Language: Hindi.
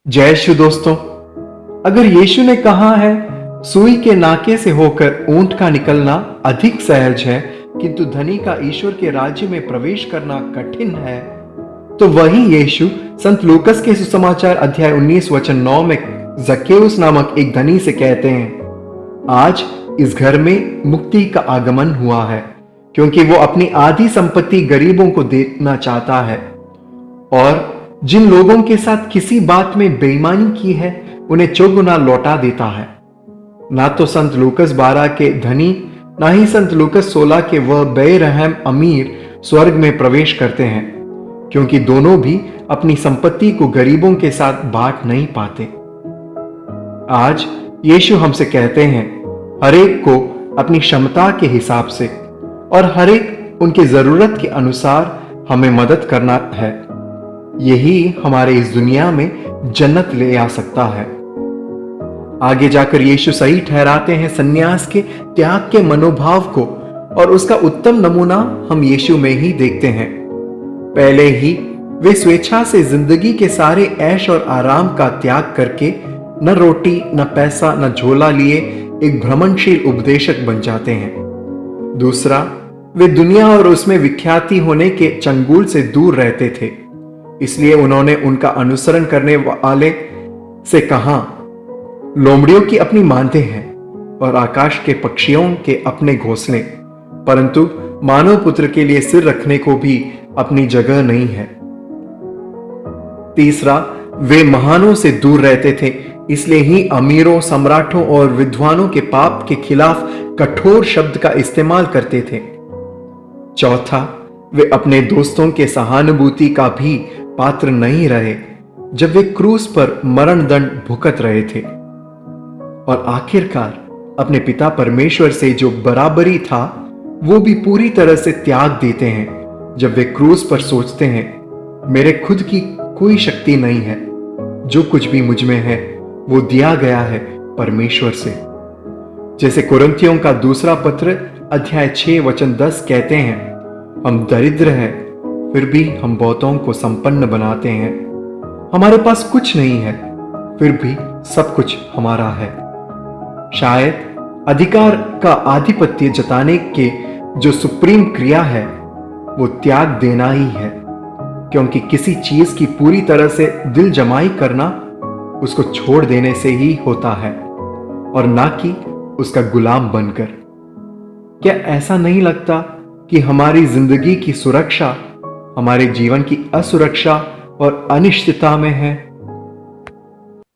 जय शिव दोस्तों। अगर यीशु ने कहा है सुई के नाके से होकर ऊंट का निकलना अधिक सहज है किंतु धनी का ईश्वर के राज्य में प्रवेश करना कठिन है, तो वही यीशु संत लूकस के सुसमाचार अध्याय 19 वचन 9 में जक्केउस नामक एक धनी से कहते हैं, आज इस घर में मुक्ति का आगमन हुआ है क्योंकि वो अपनी आधी संपत्ति गरीबों को देना चाहता है और जिन लोगों के साथ किसी बात में बेईमानी की है उन्हें चौगुना लौटा देता है। ना तो संत लूकस 12 के धनी ना ही संत लूकस 16 के वह बेरहम अमीर स्वर्ग में प्रवेश करते हैं क्योंकि दोनों भी अपनी संपत्ति को गरीबों के साथ बांट नहीं पाते। आज यीशु हमसे कहते हैं, हर एक को अपनी क्षमता के हिसाब से और हर एक उनके जरूरत के अनुसार हमें मदद करना है। यही हमारे इस दुनिया में जन्नत ले आ सकता है। आगे जाकर यीशु सही ठहराते हैं सन्यास के त्याग के मनोभाव को और उसका उत्तम नमूना हम यीशु में ही देखते हैं। पहले ही वे स्वेच्छा से जिंदगी के सारे ऐश और आराम का त्याग करके न रोटी न पैसा न झोला लिए एक भ्रमणशील उपदेशक बन जाते हैं। दूसरा, वे दुनिया और उसमें विख्याति होने के चंगुल से दूर रहते थे, इसलिए उन्होंने उनका अनुसरण करने वाले से कहा, लोमड़ियों की अपनी मांदें हैं और आकाश के पक्षियों के अपने घोंसले, परंतु मानव पुत्र के लिए सिर रखने को भी अपनी जगह नहीं है। तीसरा, वे महानों से दूर रहते थे, इसलिए ही अमीरों, सम्राटों और विद्वानों के पाप के खिलाफ कठोर शब्द का इस्तेमाल करते थे। चौथा, वे अपने दोस्तों के सहानुभूति का भी पात्र नहीं रहे जब वे क्रूस पर मरण दंड भुगत रहे थे। और आखिरकार अपने पिता परमेश्वर से जो बराबरी था वो भी पूरी तरह से त्याग देते हैं जब वे क्रूस पर सोचते हैं, मेरे खुद की कोई शक्ति नहीं है, जो कुछ भी मुझ में है वो दिया गया है परमेश्वर से। जैसे कुरिन्थियों का दूसरा पत्र अध्याय 6 वचन 10 कहते हैं, हम दरिद्र हैं फिर भी हम बहुतों को संपन्न बनाते हैं, हमारे पास कुछ नहीं है फिर भी सब कुछ हमारा है। शायद अधिकार का आधिपत्य जताने के जो सुप्रीम क्रिया है वो त्याग देना ही है, क्योंकि किसी चीज की पूरी तरह से दिल जमाई करना उसको छोड़ देने से ही होता है और ना कि उसका गुलाम बनकर। क्या ऐसा नहीं लगता कि हमारी जिंदगी की सुरक्षा हमारे जीवन की असुरक्षा और अनिश्चितता में है?